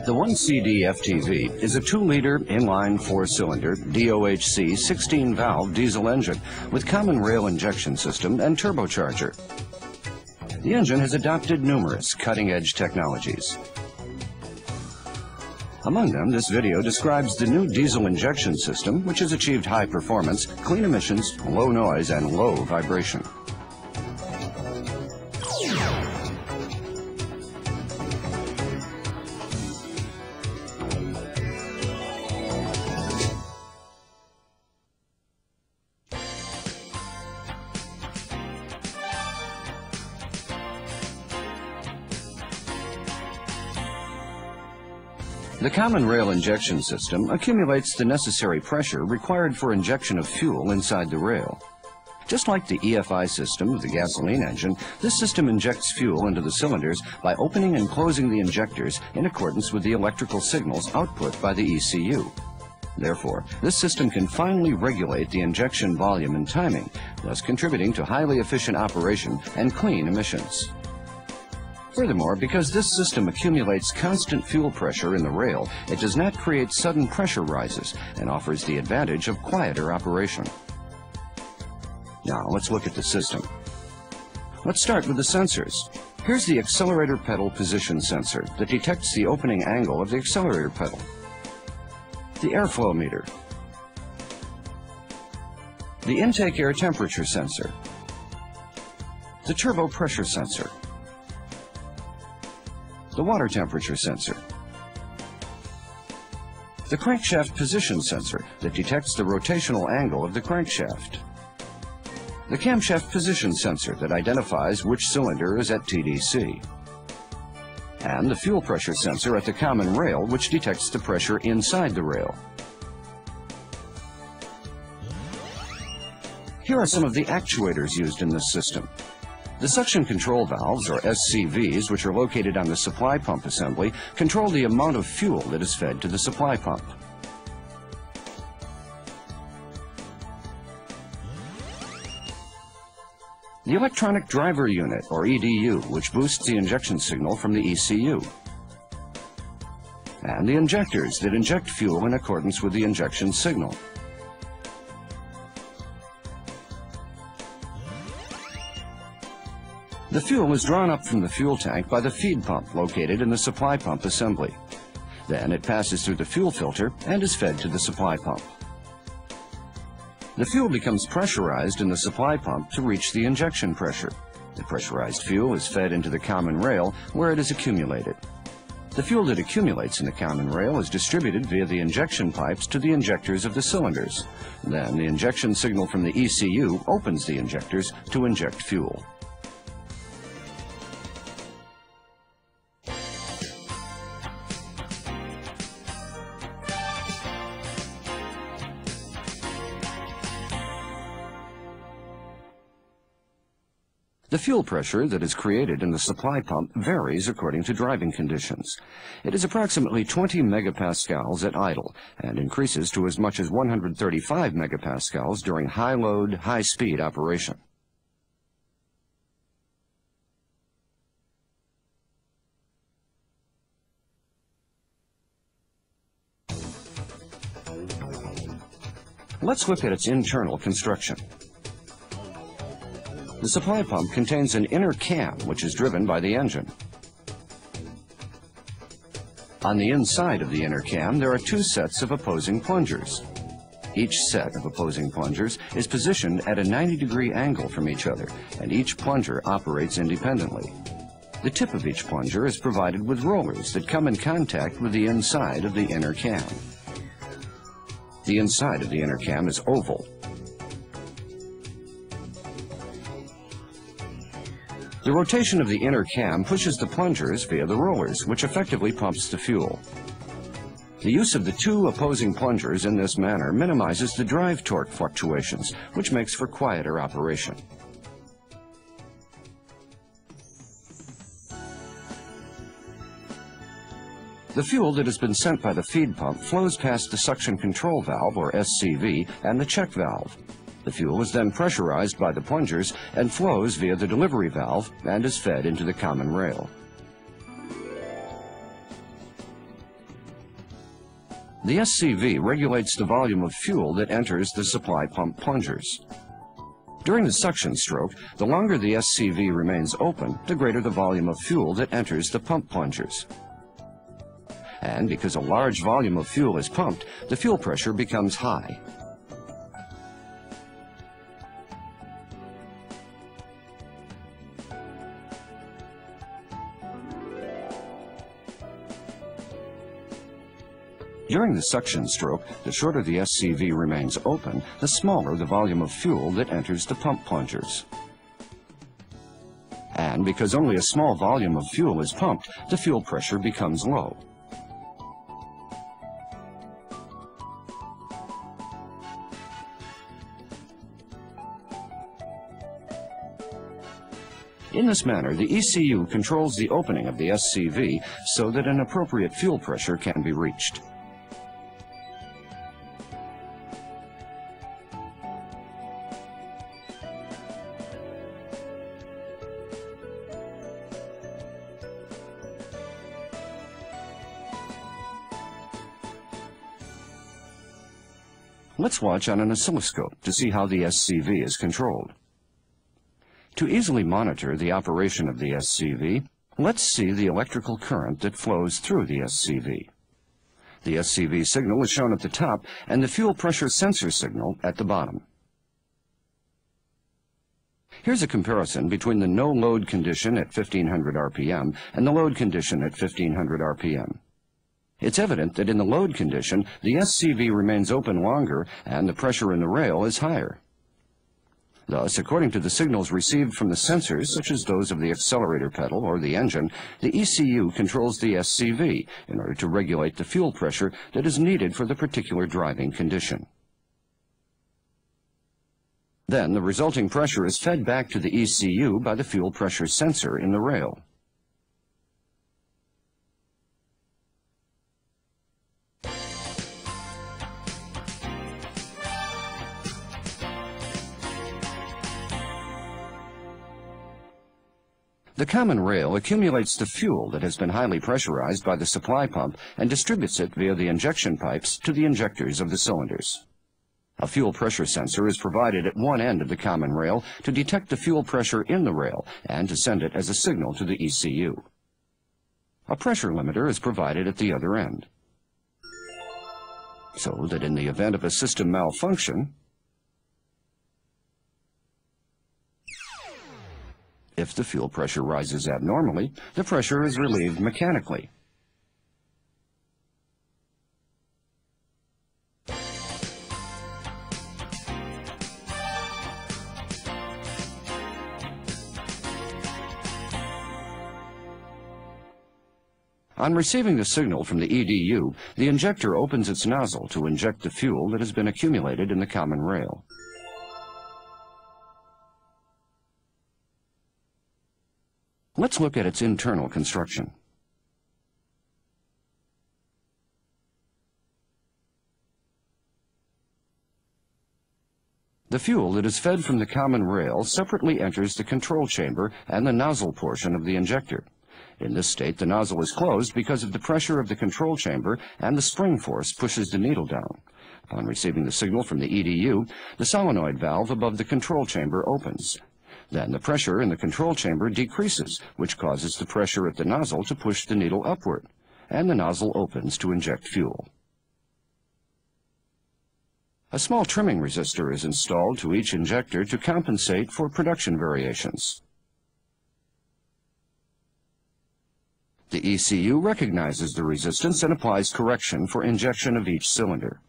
The 1CD FTV is a 2-liter inline 4-cylinder DOHC 16-valve diesel engine with common rail injection system and turbocharger. The engine has adopted numerous cutting-edge technologies. Among them, this video describes the new diesel injection system, which has achieved high performance, clean emissions, low noise, and low vibration. The common rail injection system accumulates the necessary pressure required for injection of fuel inside the rail. Just like the EFI system of the gasoline engine, this system injects fuel into the cylinders by opening and closing the injectors in accordance with the electrical signals output by the ECU. Therefore, this system can finely regulate the injection volume and timing, thus contributing to highly efficient operation and clean emissions. Furthermore, because this system accumulates constant fuel pressure in the rail, it does not create sudden pressure rises and offers the advantage of quieter operation. Now, let's look at the system. Let's start with the sensors. Here's the accelerator pedal position sensor that detects the opening angle of the accelerator pedal. The airflow meter. The intake air temperature sensor. The turbo pressure sensor. The water temperature sensor. The crankshaft position sensor that detects the rotational angle of the crankshaft. The camshaft position sensor that identifies which cylinder is at TDC. And the fuel pressure sensor at the common rail, which detects the pressure inside the rail. Here are some of the actuators used in this system. The suction control valves, or SCVs, which are located on the supply pump assembly, control the amount of fuel that is fed to the supply pump. The electronic driver unit, or EDU, which boosts the injection signal from the ECU. And the injectors that inject fuel in accordance with the injection signal. The fuel is drawn up from the fuel tank by the feed pump located in the supply pump assembly. Then it passes through the fuel filter and is fed to the supply pump. The fuel becomes pressurized in the supply pump to reach the injection pressure. The pressurized fuel is fed into the common rail where it is accumulated. The fuel that accumulates in the common rail is distributed via the injection pipes to the injectors of the cylinders. Then the injection signal from the ECU opens the injectors to inject fuel. The fuel pressure that is created in the supply pump varies according to driving conditions. It is approximately 20 megapascals at idle and increases to as much as 135 megapascals during high-load, high-speed operation. Let's look at its internal construction. The supply pump contains an inner cam, which is driven by the engine. On the inside of the inner cam, there are 2 sets of opposing plungers. Each set of opposing plungers is positioned at a 90-degree angle from each other, and each plunger operates independently. The tip of each plunger is provided with rollers that come in contact with the inside of the inner cam. The inside of the inner cam is oval. The rotation of the inner cam pushes the plungers via the rollers, which effectively pumps the fuel. The use of the 2 opposing plungers in this manner minimizes the drive torque fluctuations, which makes for quieter operation. The fuel that has been sent by the feed pump flows past the suction control valve, or SCV, and the check valve. The fuel is then pressurized by the plungers and flows via the delivery valve and is fed into the common rail. The SCV regulates the volume of fuel that enters the supply pump plungers. During the suction stroke, the longer the SCV remains open, the greater the volume of fuel that enters the pump plungers. And because a large volume of fuel is pumped, the fuel pressure becomes high. During the suction stroke, the shorter the SCV remains open, the smaller the volume of fuel that enters the pump plungers. And because only a small volume of fuel is pumped, the fuel pressure becomes low. In this manner, the ECU controls the opening of the SCV so that an appropriate fuel pressure can be reached. Let's watch on an oscilloscope to see how the SCV is controlled. To easily monitor the operation of the SCV, let's see the electrical current that flows through the SCV. The SCV signal is shown at the top and the fuel pressure sensor signal at the bottom. Here's a comparison between the no-load condition at 1500 RPM and the load condition at 1500 RPM. It's evident that in the load condition, the SCV remains open longer and the pressure in the rail is higher. Thus, according to the signals received from the sensors, such as those of the accelerator pedal or the engine, the ECU controls the SCV in order to regulate the fuel pressure that is needed for the particular driving condition. Then, the resulting pressure is fed back to the ECU by the fuel pressure sensor in the rail. The common rail accumulates the fuel that has been highly pressurized by the supply pump and distributes it via the injection pipes to the injectors of the cylinders. A fuel pressure sensor is provided at one end of the common rail to detect the fuel pressure in the rail and to send it as a signal to the ECU. A pressure limiter is provided at the other end, so that in the event of a system malfunction, if the fuel pressure rises abnormally, the pressure is relieved mechanically. On receiving the signal from the EDU, the injector opens its nozzle to inject the fuel that has been accumulated in the common rail. Let's look at its internal construction. The fuel that is fed from the common rail separately enters the control chamber and the nozzle portion of the injector. In this state, the nozzle is closed because of the pressure of the control chamber and the spring force pushes the needle down. Upon receiving the signal from the EDU, the solenoid valve above the control chamber opens. Then the pressure in the control chamber decreases, which causes the pressure at the nozzle to push the needle upward, and the nozzle opens to inject fuel. A small trimming resistor is installed to each injector to compensate for production variations. The ECU recognizes the resistance and applies correction for injection of each cylinder.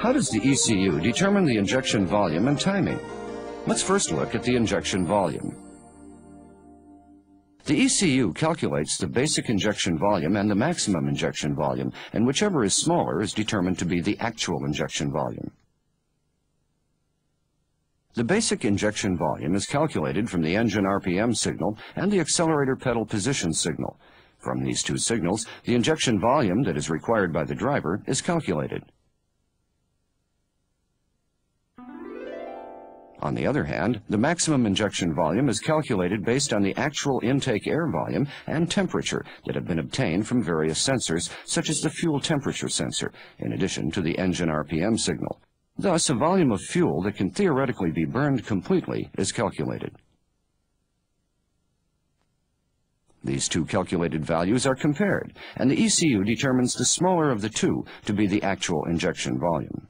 How does the ECU determine the injection volume and timing? Let's first look at the injection volume. The ECU calculates the basic injection volume and the maximum injection volume, and whichever is smaller is determined to be the actual injection volume. The basic injection volume is calculated from the engine RPM signal and the accelerator pedal position signal. From these two signals, the injection volume that is required by the driver is calculated. On the other hand, the maximum injection volume is calculated based on the actual intake air volume and temperature that have been obtained from various sensors, such as the fuel temperature sensor, in addition to the engine RPM signal. Thus, a volume of fuel that can theoretically be burned completely is calculated. These two calculated values are compared, and the ECU determines the smaller of the two to be the actual injection volume.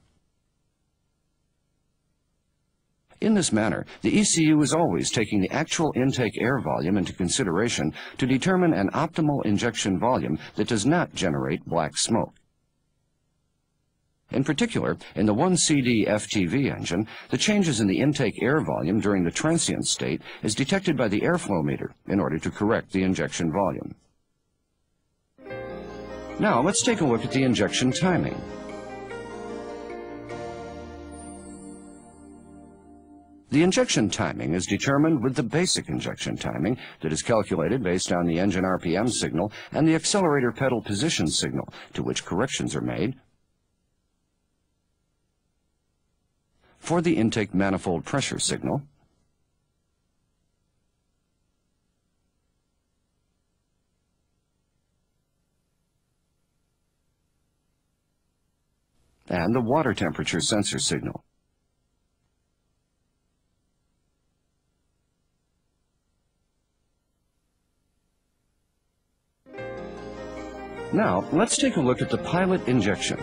In this manner, the ECU is always taking the actual intake air volume into consideration to determine an optimal injection volume that does not generate black smoke. In particular, in the 1CD FTV engine, the changes in the intake air volume during the transient state is detected by the airflow meter in order to correct the injection volume. Now, let's take a look at the injection timing. The injection timing is determined with the basic injection timing that is calculated based on the engine RPM signal and the accelerator pedal position signal, to which corrections are made. For the intake manifold pressure signal, and the water temperature sensor signal. Now, let's take a look at the pilot injection.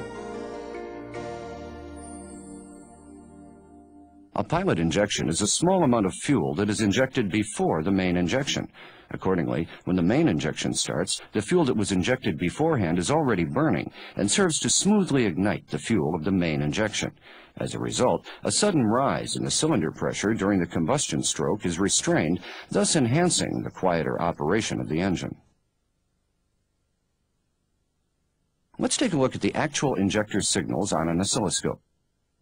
A pilot injection is a small amount of fuel that is injected before the main injection. Accordingly, when the main injection starts, the fuel that was injected beforehand is already burning and serves to smoothly ignite the fuel of the main injection. As a result, a sudden rise in the cylinder pressure during the combustion stroke is restrained, thus enhancing the quieter operation of the engine. Let's take a look at the actual injector signals on an oscilloscope.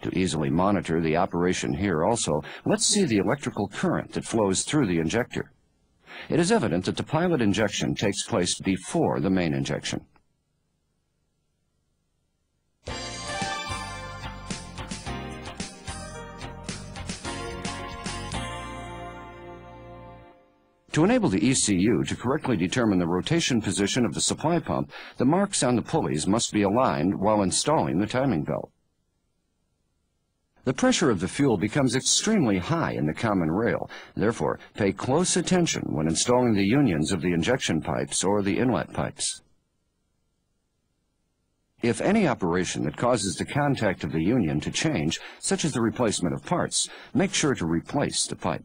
To easily monitor the operation here also, let's see the electrical current that flows through the injector. It is evident that the pilot injection takes place before the main injection. To enable the ECU to correctly determine the rotation position of the supply pump, the marks on the pulleys must be aligned while installing the timing belt. The pressure of the fuel becomes extremely high in the common rail. Therefore, pay close attention when installing the unions of the injection pipes or the inlet pipes. If any operation that causes the contact of the union to change, such as the replacement of parts, make sure to replace the pipe.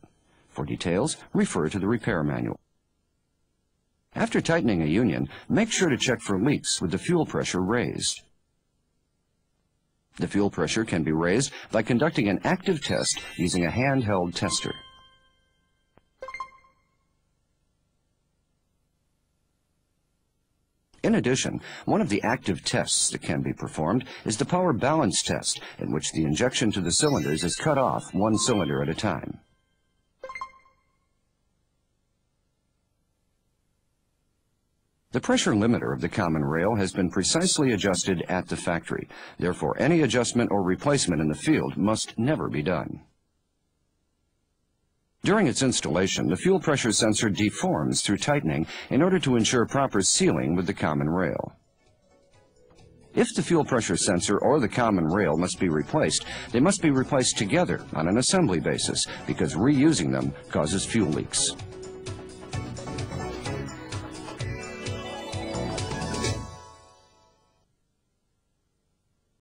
For details, refer to the repair manual. After tightening a union, make sure to check for leaks with the fuel pressure raised. The fuel pressure can be raised by conducting an active test using a handheld tester. In addition, one of the active tests that can be performed is the power balance test, in which the injection to the cylinders is cut off one cylinder at a time. The pressure limiter of the common rail has been precisely adjusted at the factory. Therefore, any adjustment or replacement in the field must never be done. During its installation, the fuel pressure sensor deforms through tightening in order to ensure proper sealing with the common rail. If the fuel pressure sensor or the common rail must be replaced, they must be replaced together on an assembly basis because reusing them causes fuel leaks.